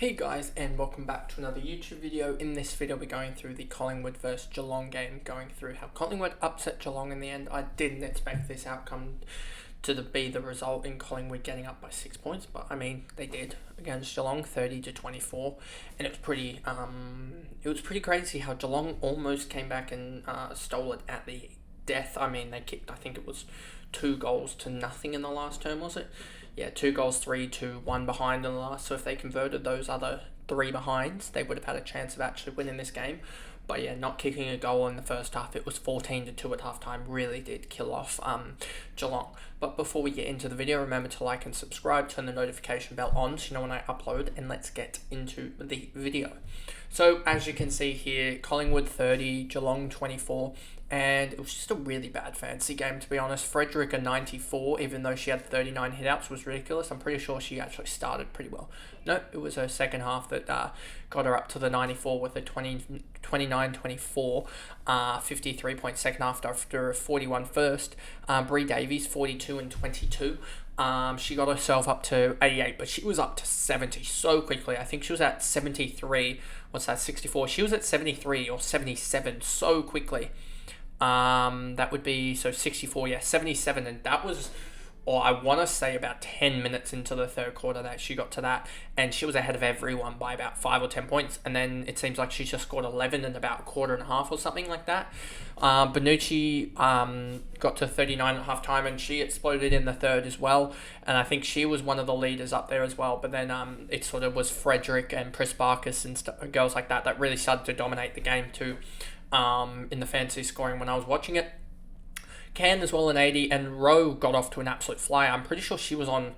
Hey guys, and welcome back to another YouTube video. In this video we're going through the Collingwood versus Geelong game, going through how Collingwood upset Geelong in the end. I didn't expect this outcome to be the result in Collingwood getting up by 6 points, but I mean they did against Geelong, 30-24, and it was pretty crazy how Geelong almost came back and stole it at the death. I mean, they kicked, I think it was 2-0 in the last term, was it? Yeah, 2 goals, 3-1 behind in the last. So if they converted those other 3 behinds, they would have had a chance of actually winning this game. But yeah, not kicking a goal in the first half. It was 14-2 at halftime. Really did kill off Geelong. But before we get into the video, remember to like and subscribe, turn the notification bell on so you know when I upload, and let's get into the video. So as you can see here, Collingwood 30, Geelong 24, and it was just a really bad fantasy game, to be honest. Frederick, a 94, even though she had 39 hitouts, was ridiculous. I'm pretty sure she actually started pretty well. No, it was her second half that got her up to the 94 with a 29-24, 53-point second half after a 41 first. Bree Davies, 42 and 22. She got herself up to 88, but she was up to 70 so quickly. I think she was at 73. What's that, 64? She was at 73 or 77 so quickly. That would be, so 64, yeah, 77, and that was, or I want to say about 10 minutes into the third quarter that she got to that, and she was ahead of everyone by about 5 or 10 points, and then it seems like she just scored 11 in about a quarter and a half or something like that. Bonucci got to 39 at half time, and she exploded in the third as well, and I think she was one of the leaders up there as well, but then it sort of was Frederick and Prespakis and girls like that really started to dominate the game too. In the fantasy scoring when I was watching it. Can as well an 80, and Rowe got off to an absolute flyer. I'm pretty sure she was on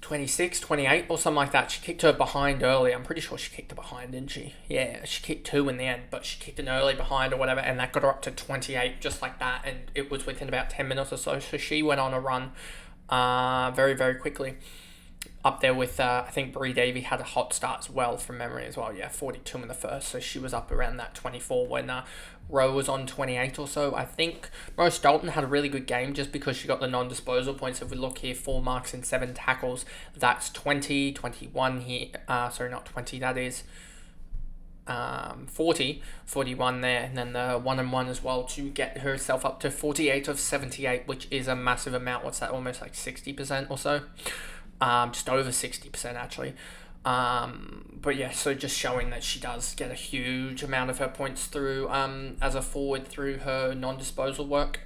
26, 28 or something like that. She kicked her behind early. I'm pretty sure she kicked her behind, didn't she? Yeah, she kicked 2 in the end, but she kicked an early behind or whatever, and that got her up to 28 just like that, and it was within about 10 minutes or so. So she went on a run very, very quickly. Up there with, I think Bree Davey had a hot start as well from memory as well. Yeah, 42 in the first, so she was up around that 24 when Rowe was on 28 or so. I think Rose Dalton had a really good game just because she got the non-disposal points. If we look here, 4 marks and 7 tackles, that's 20, 21 here. Sorry, not 20, that is 40, 41 there, and then the 1-1 as well to get herself up to 48 of 78, which is a massive amount. What's that, almost like 60% or so? Just over 60% actually. But yeah, so just showing that she does get a huge amount of her points through as a forward through her non-disposal work.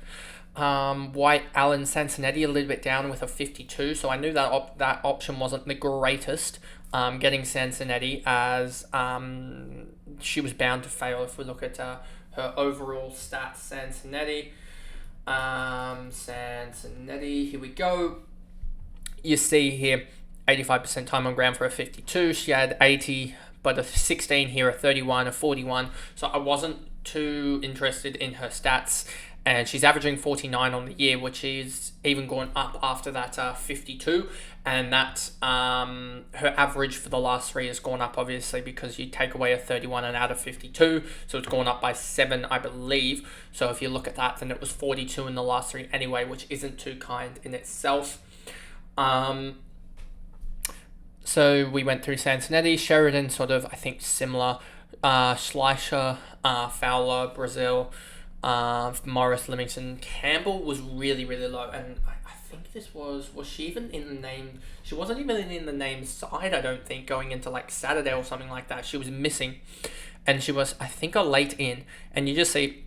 White, Allen, Sansonetti a little bit down with a 52, so I knew that that option wasn't the greatest. Getting Sansonetti as she was bound to fail if we look at her overall stats. Sansonetti, here we go. You see here, 85% time on ground for a 52. She had 80, but a 16 here, a 31, a 41. So I wasn't too interested in her stats. And she's averaging 49 on the year, which is even gone up after that 52. And that her average for the last 3 has gone up, obviously, because you take away a 31 and add a 52. So it's gone up by 7, I believe. So if you look at that, then it was 42 in the last 3 anyway, which isn't too kind in itself. So we went through Sansonetti, Sheridan, sort of, I think, similar. Schleicher, Fowler, Brazil, Morris, Livingston. Campbell was really, really low, and I think this was she even in the name? She wasn't even in the name side, I don't think, going into like Saturday or something like that. She was missing, and she was, I think, a late in, and you just see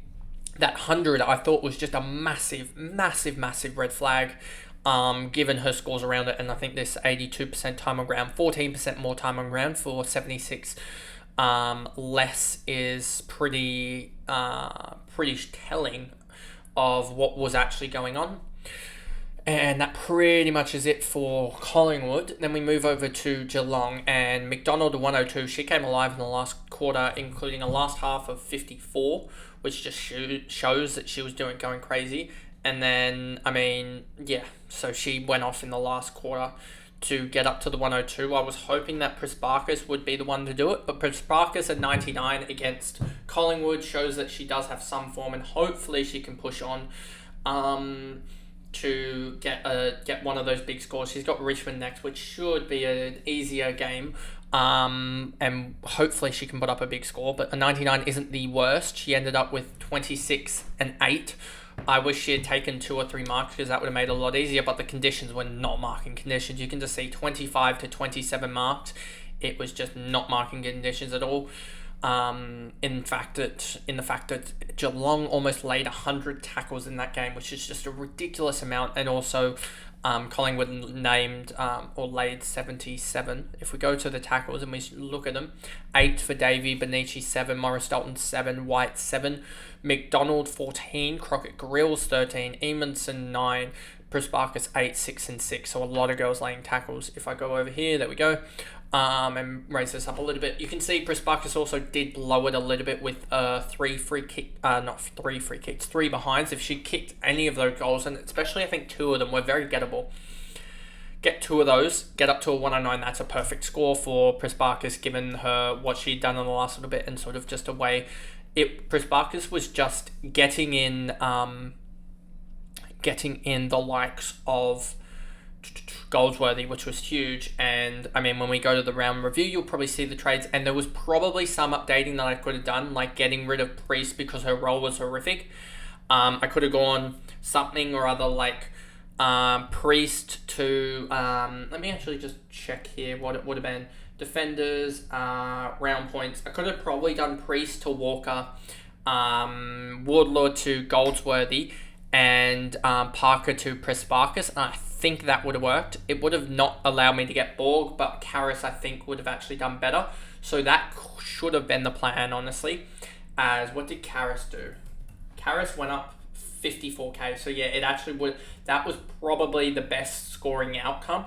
that 100 I thought was just a massive, massive, massive red flag. Given her scores around it, and I think this 82% time on ground, 14% more time on ground for 76 less is pretty telling of what was actually going on. And that pretty much is it for Collingwood. Then we move over to Geelong, and McDonald, 102. She came alive in the last quarter, including a last half of 54, which just shows that she was going crazy. And then, I mean, yeah, so she went off in the last quarter to get up to the 102. I was hoping that Prespakis would be the one to do it, but Prespakis at 99 against Collingwood shows that she does have some form, and hopefully she can push on to get one of those big scores. She's got Richmond next, which should be an easier game. And hopefully she can put up a big score, but a 99 isn't the worst. She ended up with 26 and 8. I wish she had taken 2 or 3 marks because that would have made it a lot easier, but the conditions were not marking conditions. You can just see 25 to 27 marks. It was just not marking conditions at all. In the fact that Geelong almost laid 100 tackles in that game, which is just a ridiculous amount, and also Collingwood named or laid 77. If we go to the tackles and we look at them, 8 for Davey, Benici 7, Morris Dalton 7, White 7, McDonald 14, Crockett Grills 13, Eamonson 9, Prasparkas 8, 6 and 6. So a lot of girls laying tackles. If I go over here, there we go. And raise this up a little bit. You can see Prasparkas also did blow it a little bit with 3 behinds. If she kicked any of those goals, and especially I think 2 of them were very gettable. Get 2 of those, get up to a 109. That's a perfect score for Prasparkas, given her what she'd done in the last little bit, and sort of just a way. Prasparkas was just getting in the likes of Goldsworthy, which was huge. And I mean, when we go to the round review, you'll probably see the trades, and there was probably some updating that I could have done, like getting rid of Priest because her role was horrific. I could have gone something or other like Priest to let me actually just check here what it would have been. Defenders, round points. I could have probably done Priest to Walker, Wardlaw to Goldsworthy, and Parker to Prasparkas. I think that would have worked. It would have not allowed me to get Borg, but Karras I think would have actually done better. So that should have been the plan, honestly. As what did Karras do? Karras went up 54k. So yeah, it actually would. That was probably the best scoring outcome.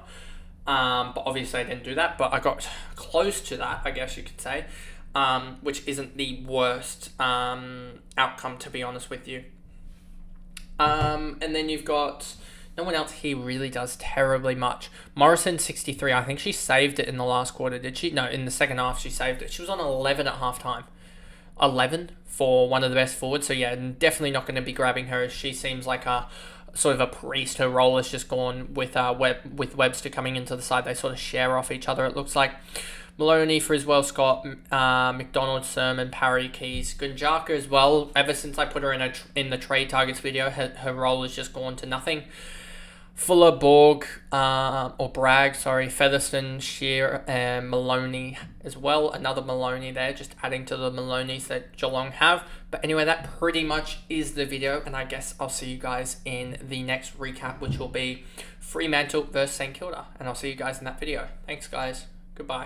But obviously I didn't do that. But I got close to that, I guess you could say. Which isn't the worst outcome, to be honest with you. And then you've got no one else here really does terribly much. Morrison 63. I think she saved it in the last quarter, did she? No, in the second half she saved it. She was on 11 at halftime. 11 for one of the best forwards. So yeah, definitely not going to be grabbing her. She seems like a sort of a Priest. Her role has just gone with Webster coming into the side. They sort of share off each other, it looks like. Maloney, Friswell, Scott, McDonald, Sermon, Parry, Keys, Gunjaka as well. Ever since I put her in the trade targets video, her role has just gone to nothing. Fuller, Borg, or Bragg, sorry, Featherston, Shear, and Maloney as well. Another Maloney there, just adding to the Malonies that Geelong have. But anyway, that pretty much is the video, and I guess I'll see you guys in the next recap, which will be Fremantle versus St Kilda. And I'll see you guys in that video. Thanks, guys. Goodbye.